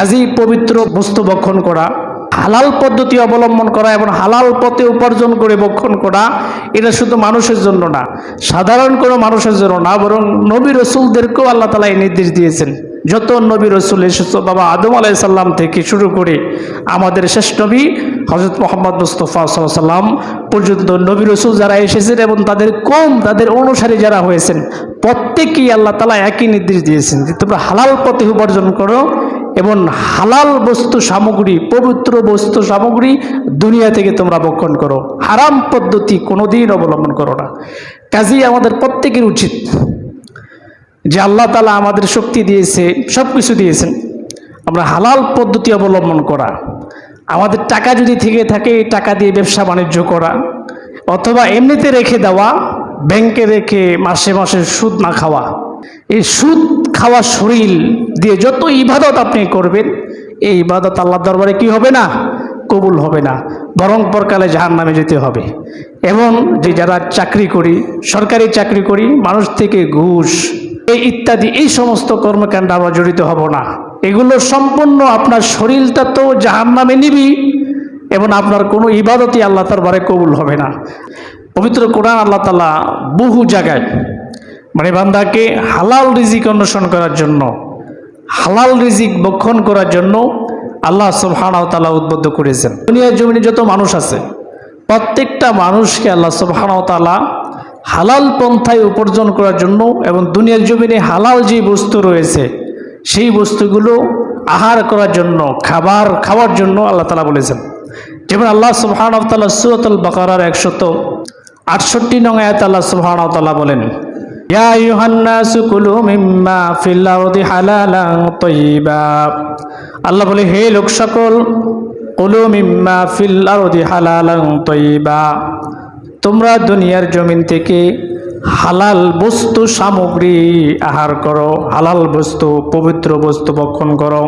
কাজেই পবিত্র বস্তু ভক্ষণ করা, হালাল পদ্ধতি অবলম্বন করা এবং হালাল পথে উপার্জন করে ভক্ষণ করা, এটা শুধু মানুষের জন্য না, সাধারণ কোনো মানুষের জন্য না, বরং নবী রসুলদেরকেও আল্লাহ তাআলা এই নির্দেশ দিয়েছেন। যত নবী রসুল এসেছে, বাবা আদম আলাইহিস সালাম থেকে শুরু করে আমাদের শেষ নবী হযরত মুহাম্মদ মুস্তাফা সাল্লাল্লাহু আলাইহি ওয়াসাল্লাম পর্যন্ত নবী রসুল যারা এসেছেন এবং তাদের কওম, তাদের অনুসারী যারা হয়েছেন, প্রত্যেকেই আল্লাহ তাআলা একই নির্দেশ দিয়েছেন যে তোমরা হালাল পথে উপার্জন করো এবং হালাল বস্তু সামগ্রী, পবিত্র বস্তু সামগ্রী দুনিয়া থেকে তোমরা ভক্ষণ করো, হারাম পদ্ধতি কোনোদিন অবলম্বন করো না। কাজেই আমাদের প্রত্যেকের উচিত যে আল্লাহ তাআলা আমাদের শক্তি দিয়েছে, সব কিছু দিয়েছেন, আমরা হালাল পদ্ধতি অবলম্বন করা। আমাদের টাকা যদি থেকে থাকে, এই টাকা দিয়ে ব্যবসা বাণিজ্য করা, অথবা এমনিতে রেখে দেওয়া, ব্যাংকে রেখে মাসে মাসে সুদ না খাওয়া। এই সুদ খাওয়া শরীর দিয়ে যত ইবাদত আপনি করবেন, এই ইবাদত আল্লাহর দরবারে কি হবে না? কবুল হবে না, বরং পরকালে জাহান্নামে যেতে হবে। এবং যে যারা চাকরি করি, সরকারি চাকরি করি, মানুষ থেকে ঘুষ এই ইত্যাদি এই সমস্ত কর্মকাণ্ডে আমরা জড়িত হব না। এগুলো সম্পূর্ণ আপনার শরীরটা তো জাহান্নামে নিবি এবং আপনার কোনো ইবাদতই আল্লাহ দরবারে কবুল হবে না। পবিত্র কোরআন আল্লাহ তাআলা বহু জায়গায় মানে বান্দাকে হালাল রিজিক অন্বেষণ করার জন্য, হালাল রিজিক ভক্ষণ করার জন্য আল্লাহ সুবহানাহু ওয়া তাআলা উদ্বুদ্ধ করেছেন। দুনিয়ার জমিনে যত মানুষ আছে, প্রত্যেকটা মানুষকে আল্লাহ সুবহানাহু ওয়া তাআলা হালাল পন্থায় উপার্জন করার জন্য এবং দুনিয়ার জমিনে হালাল যে বস্তু রয়েছে সেই বস্তুগুলো আহার করার জন্য, খাওয়ার জন্য আল্লাহ তাআলা বলেছেন। যেমন আল্লাহ সুবহানাহু ওয়া তাআলা সূরাতুল বাকারার 168 নং আয়াতে আল্লাহ সুবহানাহু ওয়া তাআলা বলেন, ইয়া আইয়ুহান নাসু কুলু মিম্মা ফিল আরদি হালালান তাইয়্যিবা। আল্লাহ বলে, হে লোক সকল, কুলু মিম্মা ফিল আরদি হালালান তাইয়্যিবা, তোমরা দুনিয়ার জমিন থেকে হালাল বস্তু সামগ্রী আহার করো, হালাল বস্তু, পবিত্র বস্তু ভক্ষণ করো।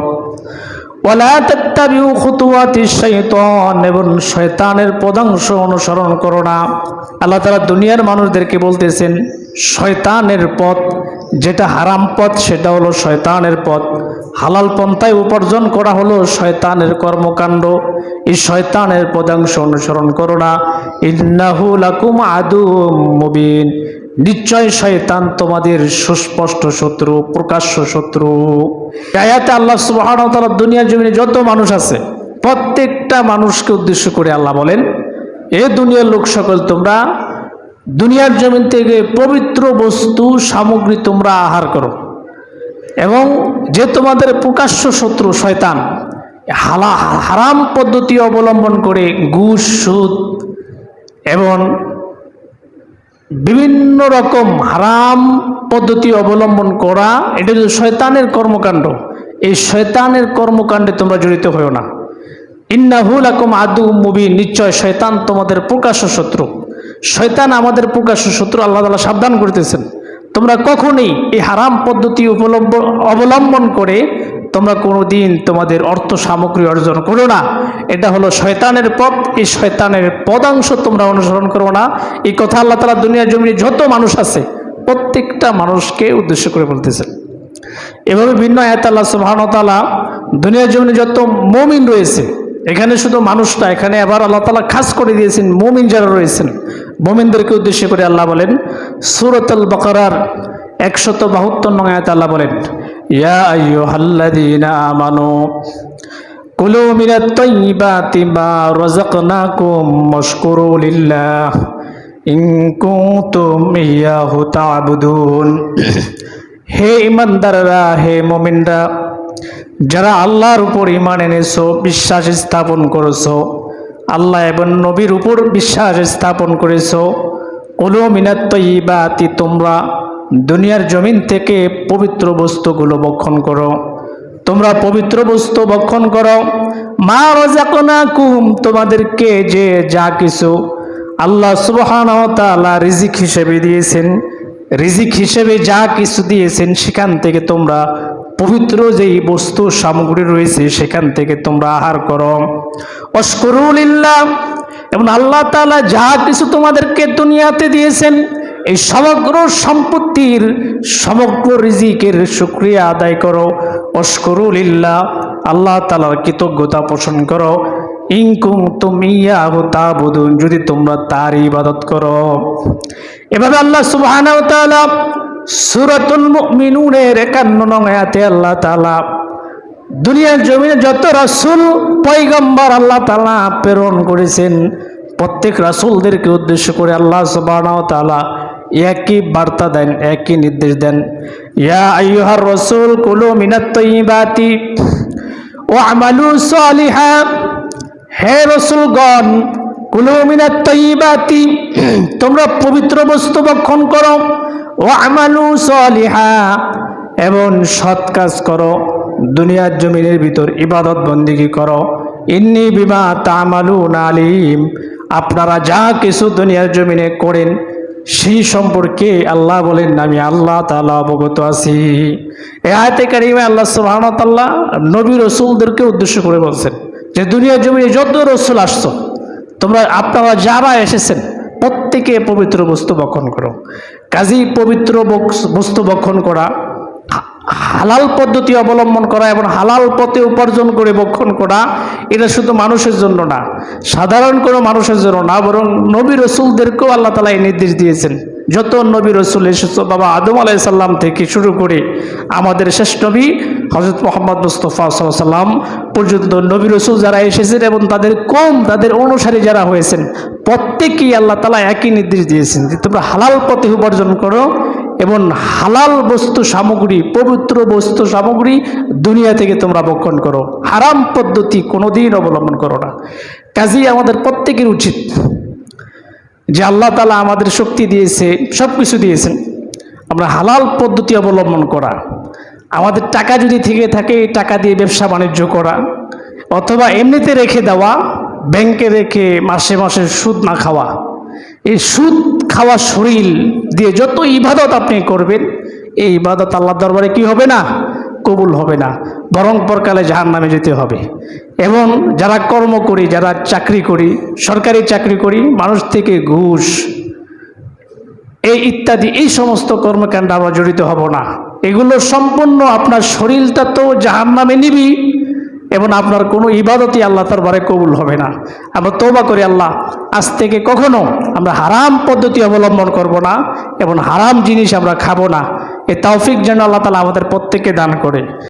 ওয়ালা তাত্তাবিউ খুতুওয়াতিশ শাইতান, এবং শয়তানের পদাংশ অনুসরণ করো না। আল্লাহ তাআলা দুনিয়ার মানুষদেরকে বলতেছেন শয়তানের পথ, যেটা হারাম পথ সেটা হলো শয়তানের পথ, হালাল পন্থায় উপার্জন করা হলো শয়তানের কর্মকাণ্ড। এই শয়তানের পদাংশ অনুসরণ করো না। ইন্নাহু লাকুম আদুউম মুবিন, নিশ্চয় শয়তান তোমাদের সুস্পষ্ট শত্রু, প্রকাশ্য শত্রু। আয়াতে আল্লাহ সুবহানাহু ওয়া তাআলা দুনিয়ার জমিনে যত মানুষ আছে প্রত্যেকটা মানুষকে উদ্দেশ্য করে আল্লাহ বলেন, এ দুনিয়ার লোক সকল, তোমরা দুনিয়ার জমিন থেকে পবিত্র বস্তু সামগ্রী তোমরা আহার করো, এবং যে তোমাদের প্রকাশ্য শত্রু শয়তান হারাম পদ্ধতি অবলম্বন করে ঘুষ, সুদ এবং বিভিন্ন রকম হারাম পদ্ধতি অবলম্বন করা, এটা হচ্ছে শয়তানের কর্মকাণ্ড। এই শয়তানের কর্মকাণ্ডে তোমরা জড়িত হও না। ইন্নাহু লাকুম আদুউম মুবিন, নিশ্চয় শয়তান তোমাদের প্রকাশ্য শত্রু। শয়তান আমাদের প্রকাশ্য শত্রু। আল্লাহ তাআলা সাবধান করতেছেন, তোমরা কখনোই এই হারাম পদ্ধতি অবলম্বন করে তোমরা কোনোদিন তোমাদের অর্থ সামগ্রী অর্জন করো না। এটা হলো শয়তানের পথ, এই শয়তানের পদাংশ তোমরা অনুসরণ করো না। এই কথা আল্লাহ তাআলা দুনিয়ার জমিনে যত মানুষ আছে প্রত্যেকটা মানুষকে উদ্দেশ্য করে বলতেছেন। এভাবে ভিন্ন আয়াতে আল্লাহ সুবহানাহু ওয়া তাআলা দুনিয়ার জমিনে যত মুমিন রয়েছে, এখানে শুধু মানুষটা, এখানে আবার আল্লাহ তাআলা খাস করে দিয়েছেন মুমিন যারা রয়েছেন, মুমিনদেরকে উদ্দেশ্য করে আল্লাহ বলেন সূরাতুল বাকারার 172 নং আয়াতে আল্লাহ বলেন, ইয়া আইয়ুহাল্লাযীনা আমানু কুলু মিনাত তাইয়্যিবাতি মা রাযাকনাকুম ওয়াশকুরু লিল্লাহ ইন কুনতুম ইয়্যাহু তা'বুদুন। হে ঈমানদাররা, হে মুমিনরা, যারা আল্লাহর উপর ঈমান এনেছো, বিশ্বাস স্থাপন করেছো, আল্লাহ এবং নবীর উপর বিশ্বাস স্থাপন করেছো, কুলু মিনাত তাইয়্যিবাতি, তোমরা দুনিয়ার জমিন থেকে পবিত্র বস্তুগুলো ভক্ষণ করো, তোমরা পবিত্র বস্তু ভক্ষণ করো। মা রাযাকনাকুম, তোমাদেরকে যে যা কিছু আল্লাহ সুবহানাহু ওয়া তাআলা রিজিক হিসেবে দিয়েছেন, রিজিক হিসেবে যা কিছু দিয়েছেন সেখান থেকে তোমরা পবিত্র যেই বস্তু সামগ্রী রয়েছে সেখান থেকে তোমরা আহার করো। ওয়াশকুরু লিল্লাহ, এবং আল্লাহ তাআলা যা কিছু তোমাদেরকে দুনিয়াতে দিয়েছেন এই সমগ্র সম্পত্তির, সমগ্র রিজিকের শুকরিয়া আদায় করো। ওয়াশকুরু লিল্লাহ, আল্লাহ তাআলার কৃতজ্ঞতা পোষণ করো। ইন কুনতুম ইয়াহু তা'বুদুন, যদি তোমরা তার ইবাদত করো। এভাবে আল্লাহ সুবহানাহু ওয়া তাআলা সূরাতুল মুমিনুনের 51 নং আয়াতে আল্লাহ তাআলা দুনিয়ার জমিনে যত রাসূল পয়গম্বর আল্লাহ তাআলা প্রেরণ করেছেন, প্রত্যেক রাসূলদেরকে উদ্দেশ্য করে আল্লাহ সুবহানাহু ওয়া তাআলা একই বার্তা দেন, একই নির্দেশ দেন, ইয়া আইয়ুহার রাসূল কুলু মিনাত তাইয়্যিবাতি ওয়া আমালু সালিহা। হে রাসূলগণ, কুলু মিনাত তাইয়্যিবাতি, তোমরা পবিত্র বস্তু ভক্ষণ করো, ওয়া আমালু সালিহা, এবং সৎ কাজ করো, দুনিয়ার জমিনের ভিতর ইবাদত বন্দেগী করো। ইন্নী বিমা তা'মালুনা আলিম, আপনারা যা কিছু দুনিয়ার জমিনে করেন সেই সম্পর্কে আল্লাহ বলেন আমি আল্লাহ তাআলা অবগত আছি। এই আয়াতে কারিমে আল্লাহ সুবহানাহু ওয়া তাআলা নবী রাসূলদেরকে উদ্দেশ্য করে বলছেন যে দুনিয়ার জমিনে যত রাসূল আসছো, আপনারা যারা এসেছেন প্রত্যেকে পবিত্র বস্তু ভক্ষণ করো। কাজেই পবিত্র বস্তু ভক্ষণ করা, হালাল পদ্ধতি অবলম্বন করা এবং হালাল পথে উপার্জন করে ভক্ষণ করা, এটা শুধু মানুষের জন্য না, সাধারণ কোনো মানুষের জন্য না, বরং নবী রাসূলদেরকেও আল্লাহ তাআলা এই নির্দেশ দিয়েছেন। যত নবী রাসূল এসেছে, বাবা আদম আলাইহিস সালাম থেকে শুরু করে আমাদের শেষ নবী হযরত মুহাম্মদ মুস্তাফা সাল্লাল্লাহু আলাইহি ওয়াসাল্লাম পর্যন্ত নবী রাসূল যারা এসেছেন এবং তাদের কওম, তাদের অনুসারী যারা হয়েছেন, প্রত্যেকেই আল্লাহ তাআলা একই নির্দেশ দিয়েছেন যে তোমরা হালাল পথে উপার্জন করো এবং হালাল বস্তু সামগ্রী, পবিত্র বস্তু সামগ্রী দুনিয়া থেকে তোমরা ভক্ষণ করো, হারাম পদ্ধতি কোনোদিন অবলম্বন করো না। কাজেই আমাদের প্রত্যেকের উচিত যে আল্লাহ তাআলা আমাদের শক্তি দিয়েছে, সব কিছু দিয়েছেন, আমরা হালাল পদ্ধতি অবলম্বন করা। আমাদের টাকা যদি থেকে থাকে, টাকা দিয়ে ব্যবসা বাণিজ্য করা, অথবা এমনিতে রেখে দেওয়া, ব্যাংকে রেখে মাসে মাসে সুদ না খাওয়া। এই সুদ খাওয়া শরীর দিয়ে যত ইবাদত আপনি করবেন, এই ইবাদত আল্লাহর দরবারে কি হবে না? কবুল হবে না, বরং পরকালে জাহান্নামে যেতে হবে। এবং যারা কর্ম করি, যারা চাকরি করি, সরকারি চাকরি করি, মানুষ থেকে ঘুষ এই ইত্যাদি এই সমস্ত কর্মকাণ্ডে আমরা জড়িত হব না। এগুলো সম্পূর্ণ আপনার শরীরটা তো জাহান্নামে নিবি এবং আপনার কোনো ইবাদতই আল্লাহ দরবারে কবুল হবে না। আমরা তওবা করি, আল্লাহ আজ থেকে কখনো আমরা হারাম পদ্ধতি অবলম্বন করব না এবং হারাম জিনিস আমরা খাবো না। এই তৌফিক যেন আল্লাহ তাআলা আমাদের প্রত্যেককে দান করে।